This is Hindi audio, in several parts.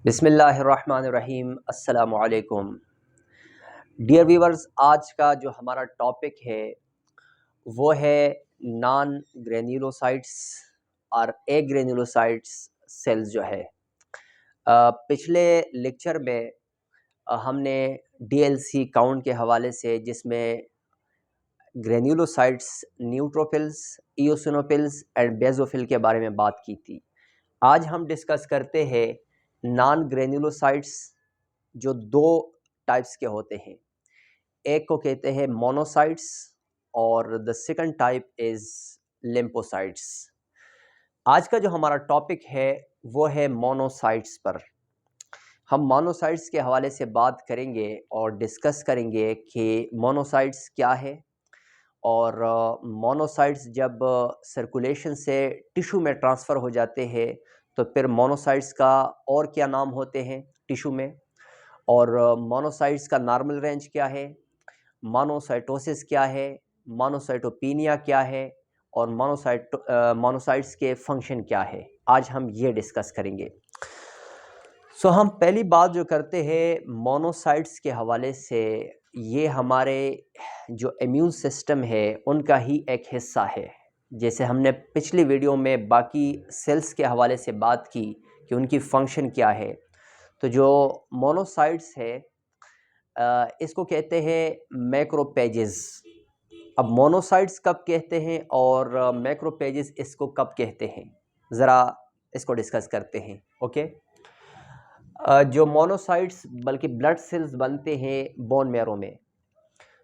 बिस्मिल्लाहिर्रहमानिर्रहीम अस्सलामु अलैकुम। डियर व्यूवर्स, आज का जो हमारा टॉपिक है वो है नॉन ग्रेन्युलोसाइट्स और ए ग्रेन्युलोसाइट्स सेल्स जो है। पिछले लेक्चर में हमने डीएलसी काउंट के हवाले से, जिसमें granulocytes, neutrophils, eosinophils and basophil के बारे में बात की थी। आज हम डिस्कस करते हैं नॉन ग्रेन्युलोसाइट्स, जो दो टाइप्स के होते हैं। एक को कहते हैं मोनोसाइट्स और the second type is lymphocytes. आज का जो हमारा टॉपिक है वो है मोनोसाइट्स पर। हम मोनोसाइट्स के हवाले से बात करेंगे और डिस्कस करेंगे कि मोनोसाइट्स क्या है, और मोनोसाइट्स जब सर्कुलेशन से टिश्यू में ट्रांसफ़र हो जाते हैं तो फिर मोनोसाइट्स का और क्या नाम होते हैं टिश्यू में, और मोनोसाइट्स का नॉर्मल रेंज क्या है, मोनोसाइटोसिस क्या है, मोनोसाइटोपिनिया क्या है, और मोनोसाइट्स के फंक्शन क्या है। आज हम ये डिस्कस करेंगे। हम पहली बात जो करते हैं मोनोसाइट्स के हवाले से, ये हमारे जो इम्यून सिस्टम है उनका ही एक हिस्सा है। जैसे हमने पिछली वीडियो में बाकी सेल्स के हवाले से बात की कि उनकी फंक्शन क्या है, तो जो मोनोसाइट्स है इसको कहते हैं मैक्रोपेजेस। अब मोनोसाइट्स कब कहते हैं और मैक्रोपेजेस इसको कब कहते हैं, ज़रा इसको डिस्कस करते हैं। ओके। जो मोनोसाइट्स बल्कि ब्लड सेल्स बनते हैं बोन मैरो में,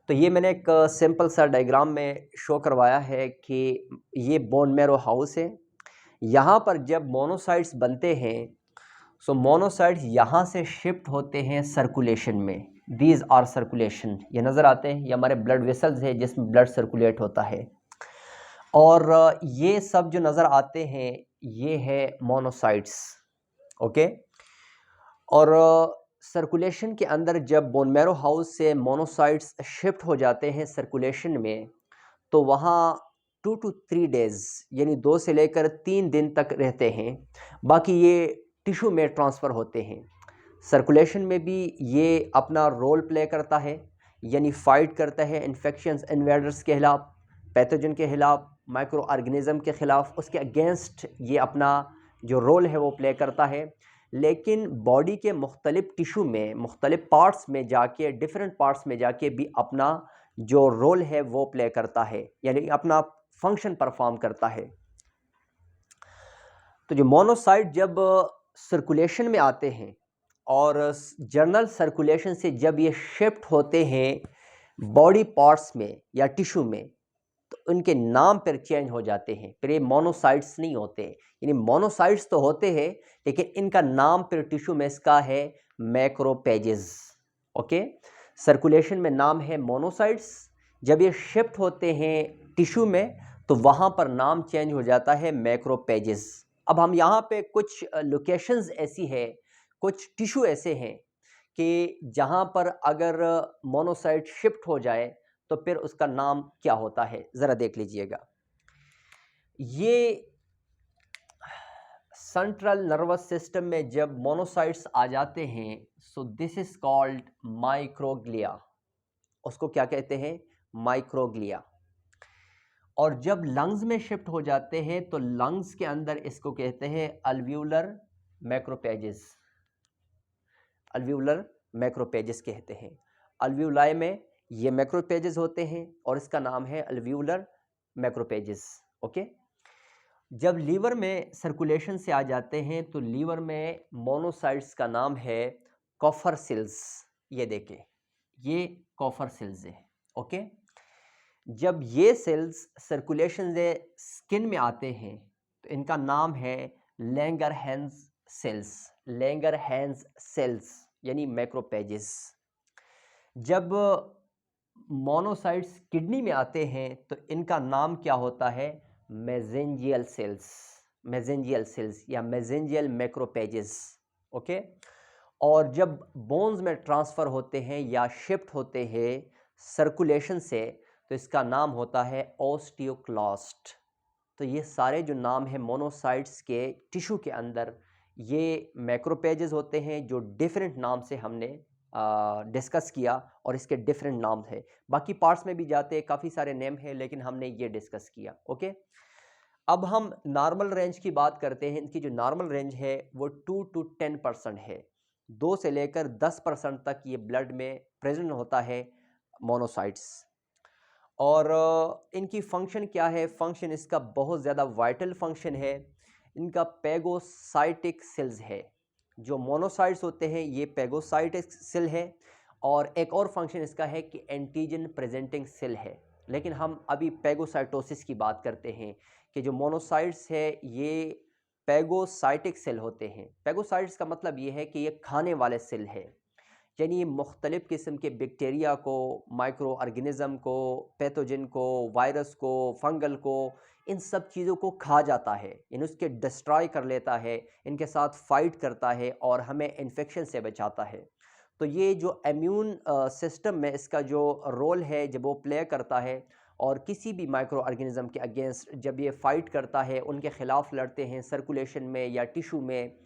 तो ये मैंने एक सिंपल सा डायग्राम में शो करवाया है कि ये बोन मैरो हाउस है। यहाँ पर जब मोनोसाइट्स बनते हैं सो मोनोसाइट्स यहाँ से शिफ्ट होते हैं सर्कुलेशन में। दीज आर सर्कुलेशन, ये नज़र आते हैं, ये हमारे ब्लड वेसल्स है जिसमें ब्लड सर्कुलेट होता है, और ये सब जो नज़र आते हैं ये है मोनोसाइट्स। ओके। और सर्कुलेशन के अंदर जब बोन मैरो हाउस से मोनोसाइट्स शिफ्ट हो जाते हैं सर्कुलेशन में, तो वहाँ 2 to 3 डेज़ यानी 2 से लेकर 3 दिन तक रहते हैं। बाकी ये टिश्यू में ट्रांसफ़र होते हैं। सर्कुलेशन में भी ये अपना रोल प्ले करता है, यानी फ़ाइट करता है इन्फेक्शंस इन्वेडर्स के ख़िलाफ़, पैथोजन के ख़िलाफ़, माइक्रो ऑर्गेनिज़म के ख़िलाफ़, उसके अगेंस्ट ये अपना जो रोल है वो प्ले करता है। लेकिन बॉडी के मुख्तलिफ टिश्यू में, मुख्तलिफ पार्ट्स में जाके, डिफरेंट पार्ट्स में जाके भी अपना जो रोल है वो प्ले करता है, यानी अपना फंक्शन परफॉर्म करता है। तो जो मोनोसाइट जब सर्कुलेशन में आते हैं और जनरल सर्कुलेशन से जब ये शिफ्ट होते हैं बॉडी पार्ट्स में या टिश्यू में, तो उनके नाम पर चेंज हो जाते हैं। फिर ये मोनोसाइट्स नहीं होते, यानी मोनोसाइट्स तो होते हैं लेकिन इनका नाम फिर टिश्यू में इसका है मैक्रोपेजेस। ओके। सर्कुलेशन में नाम है मोनोसाइट्स, जब ये शिफ्ट होते हैं टिश्यू में तो वहाँ पर नाम चेंज हो जाता है मैक्रोपेजेस। अब हम यहाँ पे कुछ लोकेशंस ऐसी है, कुछ टिश्यू ऐसे हैं कि जहाँ पर अगर मोनोसाइट शिफ्ट हो जाए तो फिर उसका नाम क्या होता है, ज़रा देख लीजिएगा। ये सेंट्रल नर्वस सिस्टम में जब मोनोसाइट्स आ जाते हैं so this is called microglia. उसको क्या कहते हैं? माइक्रोग्लिया। और जब लंग्स में शिफ्ट हो जाते हैं तो लंग्स के अंदर इसको कहते हैं अल्वियोलर मैक्रोपेजेस। अल्वियोलर मैक्रोपेजेस कहते हैं। अल्वियोलाई में ये मैक्रोपेजेस होते हैं और इसका नाम है अल्वियोलर मैक्रोपेजेस। ओके। जब लीवर में सर्कुलेशन से आ जाते हैं तो लीवर में मोनोसाइट्स का नाम है कॉफर सेल्स। ये देखें, ये कॉफर सेल्स है। ओके। जब ये सेल्स सर्कुलेशन से स्किन में आते हैं तो इनका नाम है लैंगरहैंस सेल्स। लैंगरहैंस सेल्स यानी मैक्रोपेजेस। जब मोनोसाइट्स किडनी में आते हैं तो इनका नाम क्या होता है? Mesangial cells. मेसेंजियल सेल्स या मेसेंजियल मैक्रोपेजेस। ओके। और जब बोन्स में ट्रांसफ़र होते हैं या शिफ्ट होते हैं सर्कुलेशन से तो इसका नाम होता है ओस्टियोक्लास्ट। तो ये सारे जो नाम हैं मोनोसाइट्स के टिश्यू के अंदर, ये मैक्रोपेजेस होते हैं जो डिफरेंट नाम से हमने डिस्कस किया और इसके डिफरेंट नाम थे। बाकी पार्ट्स में भी जाते हैं, काफ़ी सारे नेम हैं, लेकिन हमने ये डिस्कस किया। ओके, अब हम नॉर्मल रेंज की बात करते हैं। इनकी जो नॉर्मल रेंज है वो 2 to 10% है। 2 से लेकर 10% तक ये ब्लड में प्रेजेंट होता है मोनोसाइट्स। और इनकी फंक्शन क्या है? फंक्शन इसका बहुत ज़्यादा वाइटल फंक्शन है। इनका पैगोसाइटिक सेल्स है। जो मोनोसाइट्स होते हैं ये पैगोसाइटिक सेल है, और एक और फंक्शन इसका है कि एंटीजन प्रेजेंटिंग सेल है। लेकिन हम अभी पैगोसाइटोसिस की बात करते हैं कि जो मोनोसाइट्स है ये पैगोसाइटिक सेल होते हैं। पैगोसाइट्स का मतलब ये है कि ये खाने वाले सेल है, यानी ये मुख्तलिफ़ किस्म के बैक्टीरिया को, माइक्रो ऑर्गेनिज़म को, पैथोजन को, वायरस को, फंगल को, इन सब चीज़ों को खा जाता है, यानी उसके डिस्ट्रॉय कर लेता है, इनके साथ फाइट करता है और हमें इन्फेक्शन से बचाता है। तो ये जो इम्यून सिस्टम में इसका जो रोल है जब वो प्ले करता है, और किसी भी माइक्रो ऑर्गेनिज़म के अगेंस्ट जब ये फाइट करता है, उनके ख़िलाफ़ लड़ते हैं सर्कुलेशन में या टिशू में,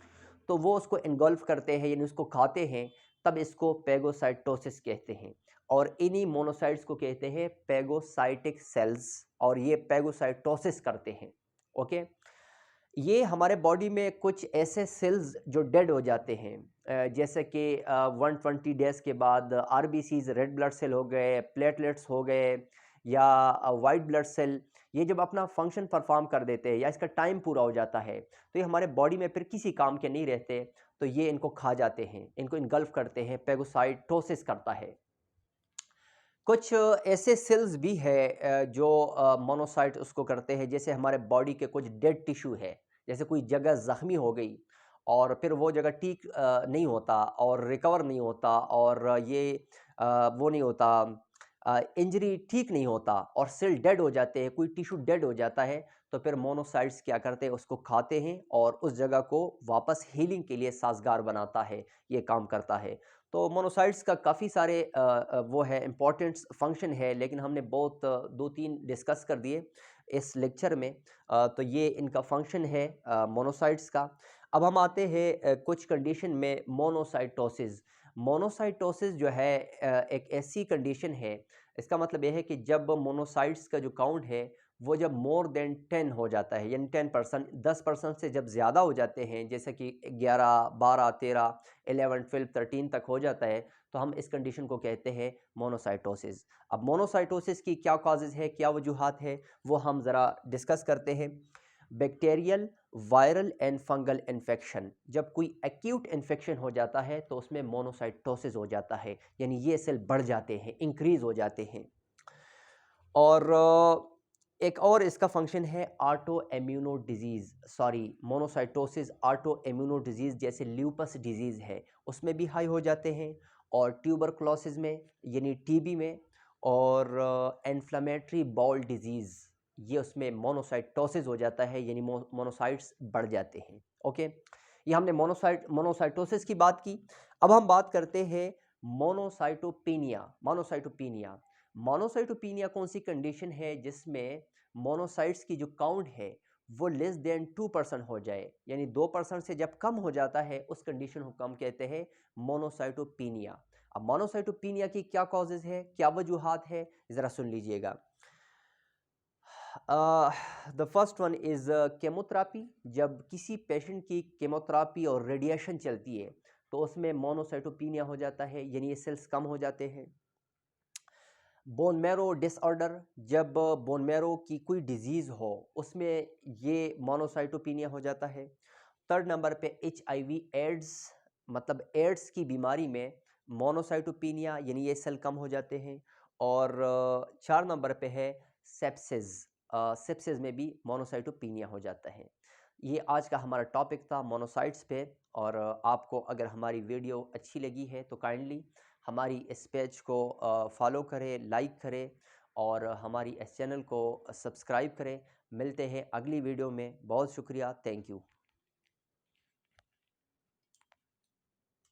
तो वो उसको इन्गल्फ करते हैं, यानी उसको खाते हैं, तब इसको पैगोसाइटोसिस कहते हैं। और इन्हीं मोनोसाइट्स को कहते हैं पैगोसाइटिक सेल्स, और ये पैगोसाइटोसिस करते हैं। ओके, ये हमारे बॉडी में कुछ ऐसे सेल्स जो डेड हो जाते हैं, जैसे कि 120 डेज़ के बाद आरबीसीज, रेड ब्लड सेल हो गए, प्लेटलेट्स हो गए, या वाइट ब्लड सेल, ये जब अपना फंक्शन परफॉर्म कर देते हैं या इसका टाइम पूरा हो जाता है, तो ये हमारे बॉडी में फिर किसी काम के नहीं रहते, तो ये इनको खा जाते हैं, इनको इनगल्फ करते हैं, पैगोसाइटोसिस करता है। कुछ ऐसे सेल्स भी है जो मोनोसाइट उसको करते हैं, जैसे हमारे बॉडी के कुछ डेड टिश्यू है, जैसे कोई जगह ज़ख्मी हो गई और फिर वो जगह ठीक नहीं होता और रिकवर नहीं होता, और ये वो नहीं होता, इंजरी ठीक नहीं होता और सेल डेड हो जाते हैं, कोई टिश्यू डेड हो जाता है, तो फिर मोनोसाइट्स क्या करते हैं? उसको खाते हैं और उस जगह को वापस हीलिंग के लिए साजगार बनाता है, ये काम करता है। तो मोनोसाइट्स का काफ़ी सारे वो है इम्पॉर्टेंट फंक्शन है, लेकिन हमने बहुत 2-3 डिस्कस कर दिए इस लेक्चर में। तो ये इनका फंक्शन है मोनोसाइट्स का। अब हम आते हैं कुछ कंडीशन में मोनोसाइटोसिस। मोनोसाइटोसिस जो है एक ऐसी कंडीशन है, इसका मतलब ये है कि जब मोनोसाइट्स का जो काउंट है वो जब मोर देन 10 हो जाता है, यानी 10%, 10% से जब ज़्यादा हो जाते हैं, जैसे कि 11, 12, 13, 11, 12, 13 तक हो जाता है, तो हम इस कंडीशन को कहते हैं मोनोसाइटोसिस। अब मोनोसाइटोसिस की क्या कॉजेज़ है, क्या वजूहात है, वो हम ज़रा डिस्कस करते हैं। Bacterial, viral and fungal infection, जब कोई एक्यूट इन्फेक्शन हो जाता है तो उसमें मोनोसाइटोसिस हो जाता है, यानी ये सेल बढ़ जाते हैं, इंक्रीज़ हो जाते हैं। और एक और इसका फंक्शन है auto immuno disease, sorry, monocytosis auto immuno disease, जैसे ल्यूपस डिजीज़ है, उसमें भी हाई हो जाते हैं, और ट्यूबरकुलोसिस में, यानी टीबी में, और इन्फ्लेमेटरी बाउल डिजीज़, ये उसमें मोनोसाइटोसिस हो जाता है, यानी मोनोसाइट्स बढ़ जाते हैं। ओके, ये हमने मोनोसाइटोसिस की बात की। अब हम बात करते हैं मोनोसाइटोपेनिया। मोनोसाइटोपेनिया कौन सी कंडीशन है जिसमें मोनोसाइट्स की जो काउंट है वो लेस देन 2% हो जाए, यानी 2% से जब कम हो जाता है, उस कंडीशन को हम कहते हैं मोनोसाइटोपेनिया। अब मोनोसाइटोपेनिया की क्या कॉजेज है, क्या वजूहात है, ज़रा सुन लीजिएगा। The first one is chemotherapy. जब किसी पेशेंट की केमोथेरापी और रेडिएशन चलती है तो उसमें मोनोसाइटोपेनिया हो जाता है, यानी ये सेल्स कम हो जाते हैं। बोन मैरो डिसऑर्डर, जब बोन मैरो की कोई डिजीज़ हो उसमें ये मोनोसाइटोपेनिया हो जाता है। थर्ड नंबर पे HIV एड्स, मतलब एड्स की बीमारी में मोनोसाइटोपेनिया, यानी ये सेल कम हो जाते हैं। और 4 नंबर पे है सेप्सिस। सेप्सिस में भी मोनोसाइटोपेनिया हो जाता है। ये आज का हमारा टॉपिक था मोनोसाइट्स पे। और आपको अगर हमारी वीडियो अच्छी लगी है तो काइंडली हमारी इस पेज को फॉलो करें, लाइक करें, और हमारी इस चैनल को सब्सक्राइब करें। मिलते हैं अगली वीडियो में। बहुत शुक्रिया, थैंक यू।